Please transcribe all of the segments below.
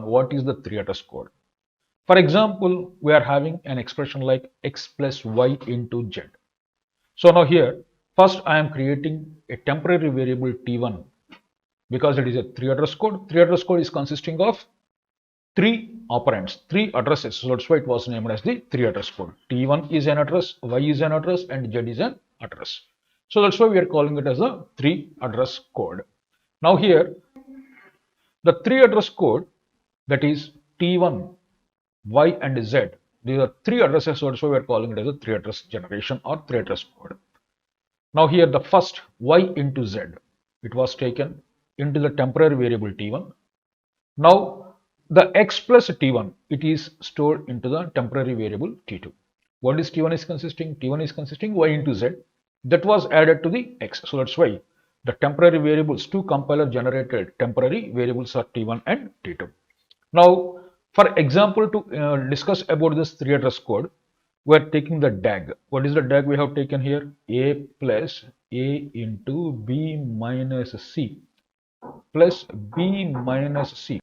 what is the 3 address code. For example, we are having an expression like x plus y into z. So now here, first I am creating a temporary variable t1 because it is a 3 address code. 3 address code is consisting of 3 operands, 3 addresses. So that's why it was named as the 3 address code. T1 is an address, Y is an address, and Z is an address. So that's why we are calling it as a 3 address code. Now here, the 3 address code, that is T1, Y and Z. These are 3 addresses, so that's why we are calling it as a 3 address generation or 3 address code. Now here the first Y into Z, it was taken into the temporary variable T1. Now the x plus T1, it is stored into the temporary variable T2. What is T1 is consisting? T1 is consisting Y into Z. That was added to the x. So that's why the temporary variables, two compiler generated temporary variables are T1 and T2. Now, for example, to discuss about this 3 address code, we are taking the DAG. What is the DAG we have taken here? A plus A into B minus C plus B minus C.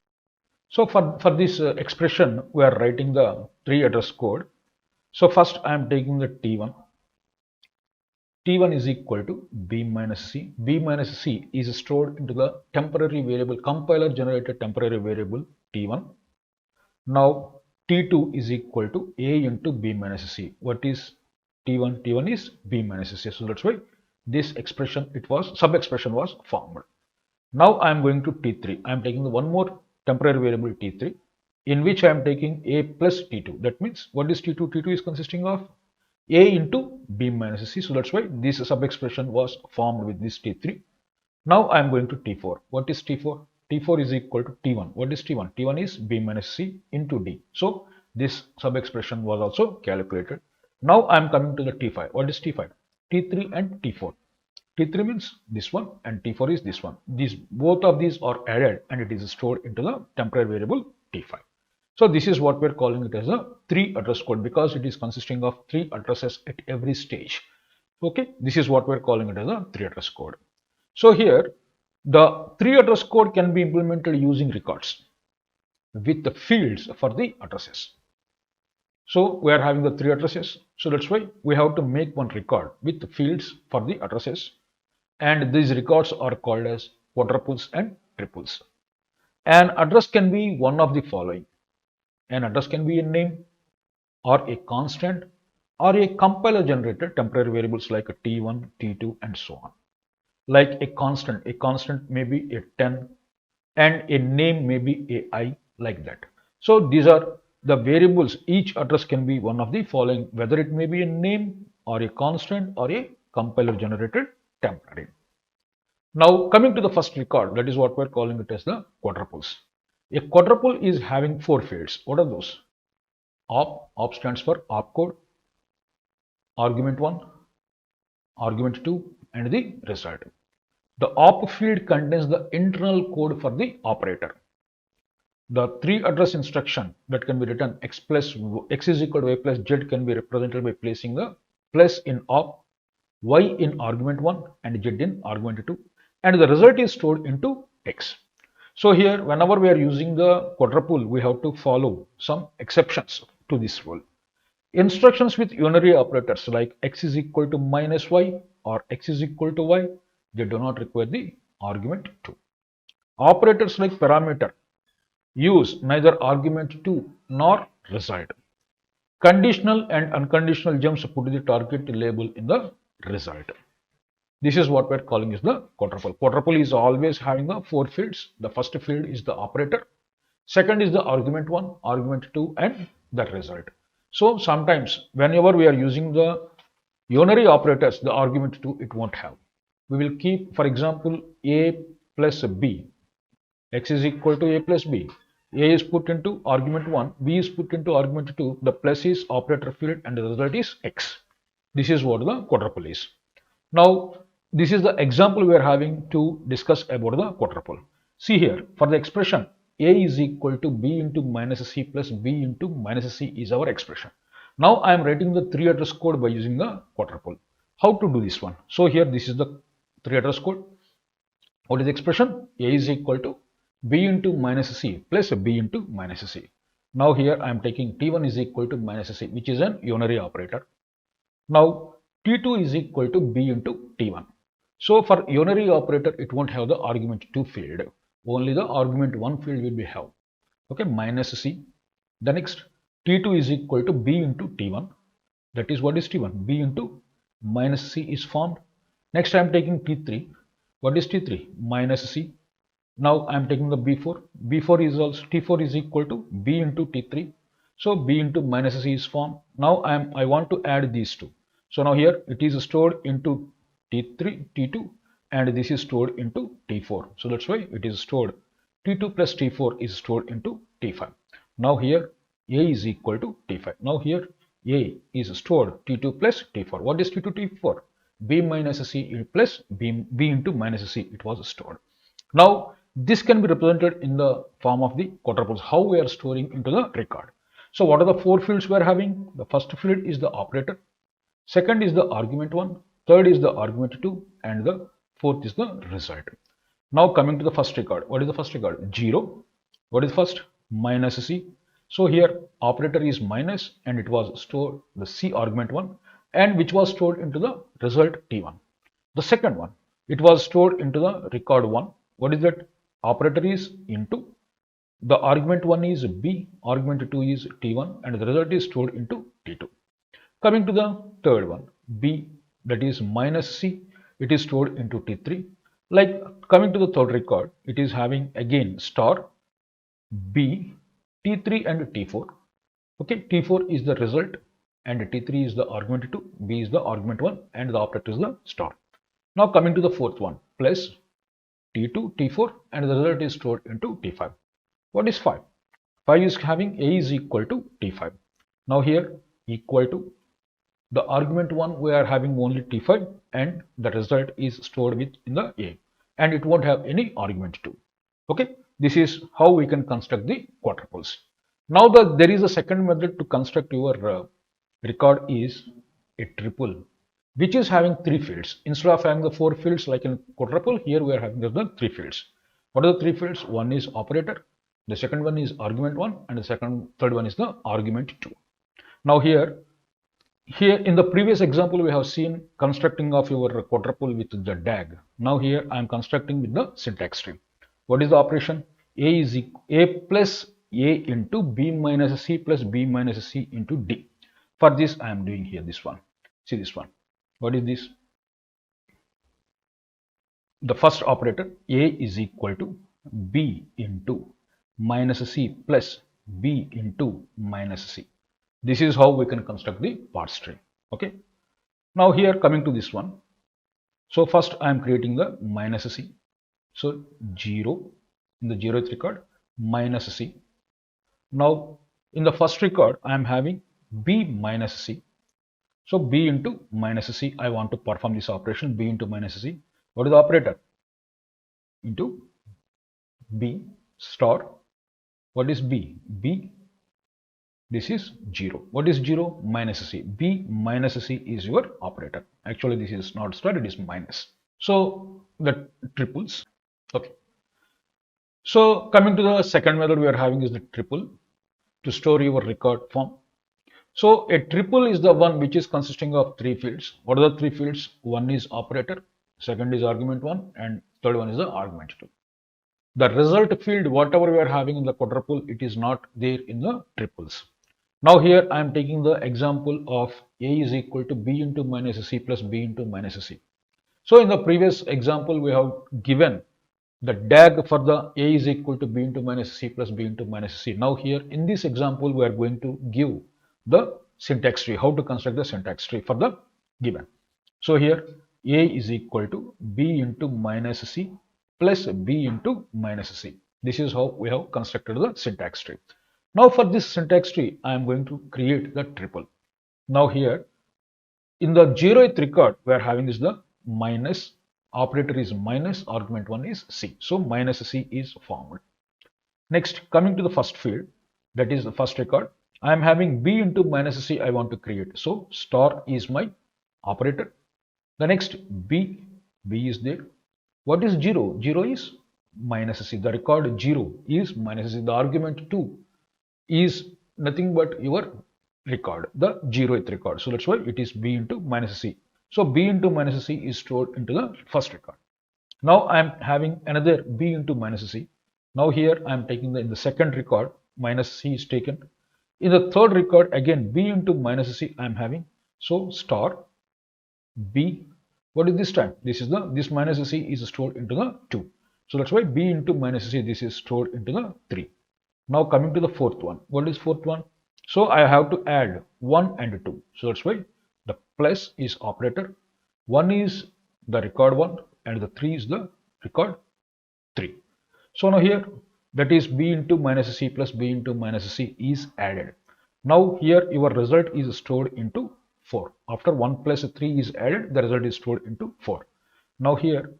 So for this expression, we are writing the 3 address code. So first I am taking the T1. T1 is equal to B minus C. B minus C is stored into the temporary variable, compiler generated temporary variable T1. Now T2 is equal to A into B minus C. What is T1? T1 is B minus C. So that's why this expression, it was sub-expression was formed. Now I am going to T3. I am taking the one more temporary variable T3, in which I am taking A plus T2. That means what is T2? T2 is consisting of A into B minus C. So that's why this sub-expression was formed with this T3. Now I am going to T4. What is T4? T4 is equal to T1. What is T1? T1 is B minus C into D. So this sub-expression was also calculated. Now I am coming to the T5. What is T5? T3 and T4. T3 means this one and T4 is this one. Both of these are added and it is stored into the temporary variable T5. So this is what we are calling it as a 3 address code because it is consisting of 3 addresses at every stage. Okay, this is what we are calling it as a 3 address code. So here the 3 address code can be implemented using records with the fields for the addresses. So we are having the 3 addresses. So that's why we have to make one record with the fields for the addresses. And these records are called as quadruples and triples. An address can be one of the following. An address can be a name or a constant or a compiler generated temporary variables like a T1, T2 and so on. Like a constant may be a 10 and a name may be a I, like that. So these are the variables. Each address can be one of the following, whether it may be a name or a constant or a compiler generated temporary. Now coming to the first record, that is what we're calling it as the quadruples. A quadruple is having 4 fields. What are those? Op stands for opcode, argument 1, argument 2 and the result. The op field contains the internal code for the operator. The 3 address instruction that can be written x is equal to y plus z can be represented by placing the plus in op, y in argument 1 and z in argument 2, and the result is stored into x. So here whenever we are using the quadruple, we have to follow some exceptions to this rule. Instructions with unary operators like x is equal to minus y or x is equal to y, they do not require the argument 2. Operators like parameter use neither argument 2 nor result. Conditional and unconditional jumps put the target label in the result. This is what we're calling is the quadruple. Quadruple is always having the 4 fields. The first field is the operator. Second is the argument 1, argument 2 and the result. So sometimes whenever we are using the unary operators, the argument 2 it won't have. We will keep, for example, a plus b. X is equal to a plus b. A is put into argument 1, b is put into argument 2, the plus is operator field and the result is x. This is what the quadruple is. Now this is the example we are having to discuss about the quadruple. See here, for the expression a is equal to b into minus c plus b into minus c is our expression. Now I am writing the 3 address code by using the quadruple. How to do this one? So here this is the 3 address code. What is the expression? A is equal to b into minus c plus b into minus c. Now here I am taking t1 is equal to minus c, which is an unary operator. Now t2 is equal to b into t1. So for unary operator, it won't have the argument 2 field. Only the argument 1 field will be have. Okay, minus c. The next t2 is equal to b into t1. That is, what is t1? B into minus c is formed. Next I am taking t3. What is t3? Minus c. Now I am taking the b4. b4 is also t4 is equal to b into t3. So b into minus c is formed. Now I want to add these two. So now here it is stored into t3, t2, and this is stored into t4. So that's why it is stored. t2 plus t4 is stored into t5. Now here a is equal to t5. Now here a is stored t2 plus t4. What is t2, t4? b minus c plus b into minus c, it was stored. Now this can be represented in the form of the quadruples, how we are storing into the record. So what are the four fields we are having? The first field is the operator, second is the argument 1, third is the argument 2, and the fourth is the result. Now coming to the first record. What is the first record? 0. What is first? Minus c. So here operator is minus and it was stored the c argument 1, and which was stored into the result t1. The second one, it was stored into the record 1. What is that? Operator is into the argument 1 is b, argument 2 is t1, and the result is stored into t2. Coming to the third one, b, that is minus c, it is stored into t3. Like coming to the third record, it is having again star b, t3 and t4. Okay, t4 is the result and t3 is the argument 2, b is the argument 1, and the operator is the star. Now coming to the fourth one, plus t2, t4, and the result is stored into t5. What is 5? 5 is having a is equal to t5. Now here equal to the argument 1, we are having only t5, and the result is stored in the a, and it won't have any argument 2. Okay, this is how we can construct the quadruples. Now there is a second method to construct your record is a triple, which is having 3 fields. Instead of having the 4 fields like in quadruple, here we are having the 3 fields. What are the 3 fields? One is operator, the second one is argument 1, and the third one is the argument 2. Now here in the previous example, we have seen constructing of your quadruple with the DAG. Now here I am constructing with the syntax tree. What is the operation? A is a plus a into b minus c plus b minus c into d. For this I am doing here this one. See this one. What is this? The first operator, a is equal to b into minus c plus b into minus c. This is how we can construct the parts tree. Okay. Now here coming to this one. So first I am creating the minus c. So 0 in the 0th record minus c. Now in the first record I am having b minus c. So b into minus c, I want to perform this operation, b into minus c. What is the operator? Into b star. What is b? B, this is 0. What is 0? Minus c. b minus c is your operator. Actually this is not star, it is minus. So the triples. Okay. So coming to the second method we are having is the triple to store your record form. So a triple is the one which is consisting of 3 fields. What are the 3 fields? One is operator, second is argument 1, and third one is the argument 2. The result field, whatever we are having in the quadruple, it is not there in the triples. Now here I am taking the example of a is equal to b into minus c plus b into minus c. So in the previous example we have given the DAG for the a is equal to b into minus c plus b into minus c. Now here in this example we are going to give the syntax tree, how to construct the syntax tree for the given. So here a is equal to b into minus c plus b into minus c. This is how we have constructed the syntax tree. Now for this syntax tree, I am going to create the triple. Now here in the 0th record, we are having is the minus, operator is minus, argument 1 is c. So minus c is formed. Next, coming to the first field, that is the first record, I am having b into minus c I want to create. So star is my operator. The next b is there. What is 0? 0 is minus C. The record 0 is minus C. The argument 2 is nothing but your record, the 0th record. So that's why it is B into minus C. So B into minus C is stored into the first record. Now I am having another B into minus C. Now here I am taking in the second record, minus C is taken. In the third record, again B into minus C I am having. So star B. What is this time? This minus C is stored into the 2. So that's why B into minus C, this is stored into the 3. Now coming to the fourth one. What is fourth one? So I have to add 1 and 2. So that's why the plus is operator. 1 is the record 1 and the 3 is the record 3. So now here that is B into minus C plus B into minus C is added. Now here your result is stored into 4. After 1 plus 3 is added, the result is stored into 4. Now here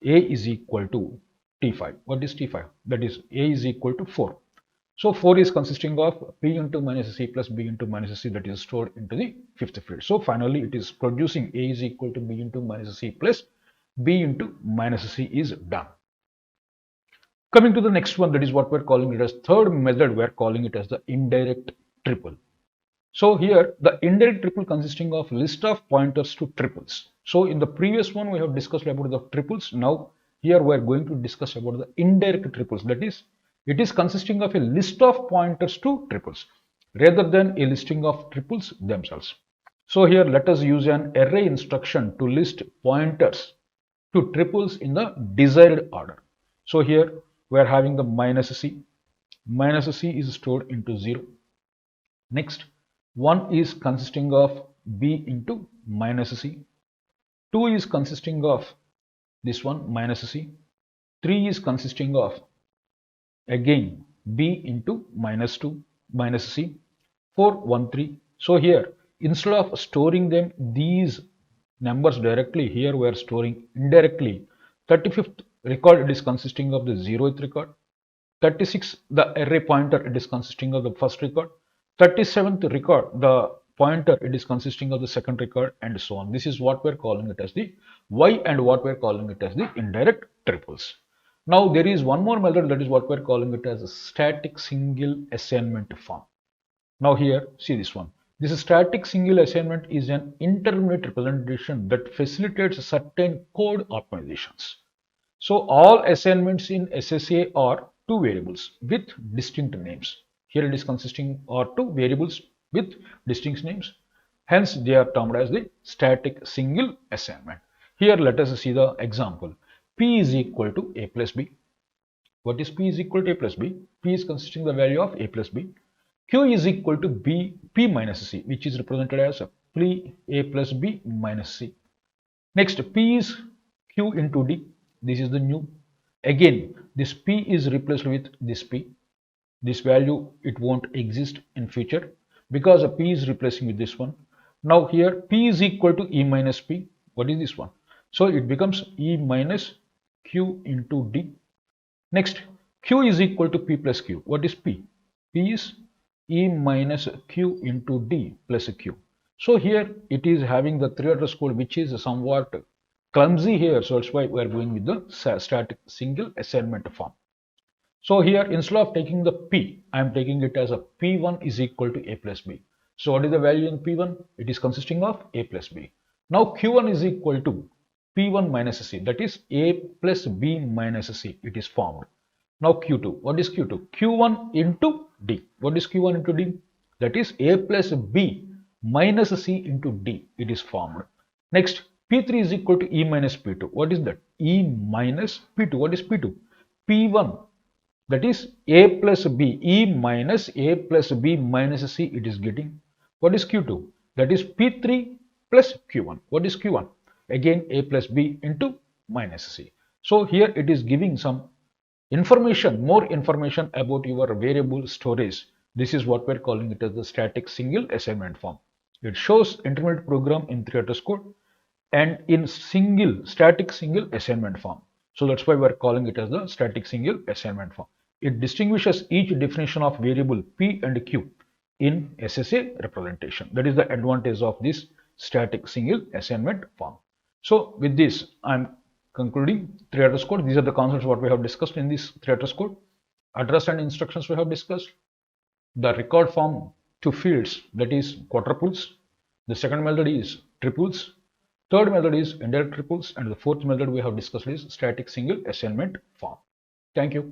A is equal to T5. What is T5? That is A is equal to 4. So 4 is consisting of B into minus C plus B into minus C, that is stored into the fifth field. So finally it is producing A is equal to B into minus C plus B into minus C is done. Coming to the next one, that is what we're calling it as third method, we're calling it as the indirect triple. So here the indirect triple consisting of list of pointers to triples. So in the previous one we have discussed about the triples. Now here we are going to discuss about the indirect triples. That is, it is consisting of a list of pointers to triples rather than a listing of triples themselves. So here let us use an array instruction to list pointers to triples in the desired order. So here we are having the minus C. Minus C is stored into 0. Next, 1 is consisting of B into minus C. 2 is consisting of this one minus C. 3 is consisting of again B into minus 2 minus C. 4, 1, 3. So here instead of storing them these numbers directly, here we are storing indirectly. 35th record, it is consisting of the 0th record. 36, the array pointer, it is consisting of the first record. 37th record, the pointer, it is consisting of the second record, and so on. This is what we're calling it as the Y and what we're calling it as the indirect triples. Now there is one more method, that is what we're calling it as a static single assignment form. Now here see this one. This static single assignment is an intermediate representation that facilitates certain code optimizations. So all assignments in SSA are two variables with distinct names. Here it is consisting of two variables with distinct names. Hence they are termed as the static single assignment. Here let us see the example. P is equal to A plus B. What is P is equal to A plus B? P is consisting of the value of A plus B. Q is equal to B, P minus C, which is represented as A plus B minus C. Next, P is Q into D. This is the new. Again, this P is replaced with this P. This value, it won't exist in future because a P is replacing with this one. Now here P is equal to E minus P. What is this one? So it becomes E minus Q into D. Next, Q is equal to P plus Q. What is P? P is E minus Q into D plus Q. So here it is having the three-letter code, which is somewhat clumsy here. So that's why we are going with the static single assignment form. So here instead of taking the P, I am taking it as a P1 is equal to A plus B. So what is the value in P1? It is consisting of A plus B. Now Q1 is equal to P1 minus C, that is A plus B minus C, it is formed. Now Q2, what is Q2? Q1 into D. What is Q1 into D? That is A plus B minus C into D, it is formed. Next, P3 is equal to E minus P2. What is that? E minus P2. What is P2? P1, that is A plus B, E minus A plus B minus C, it is getting. What is Q2? That is P3 plus Q1. What is Q1? Again A plus B into minus C. So here it is giving some information, more information about your variable storage. This is what we're calling it as the static single assignment form. It shows intermediate program in three-letter code and in static single assignment form. So that's why we're calling it as the static single assignment form. It distinguishes each definition of variable P and Q in SSA representation. That is the advantage of this static single assignment form. So with this, I'm Concluding, three address code, these are the concepts what we have discussed in this three address code. Address and instructions we have discussed. The record form to fields, that is quadruples. The second method is triples. Third method is indirect triples, and the fourth method we have discussed is static single assignment form. Thank you.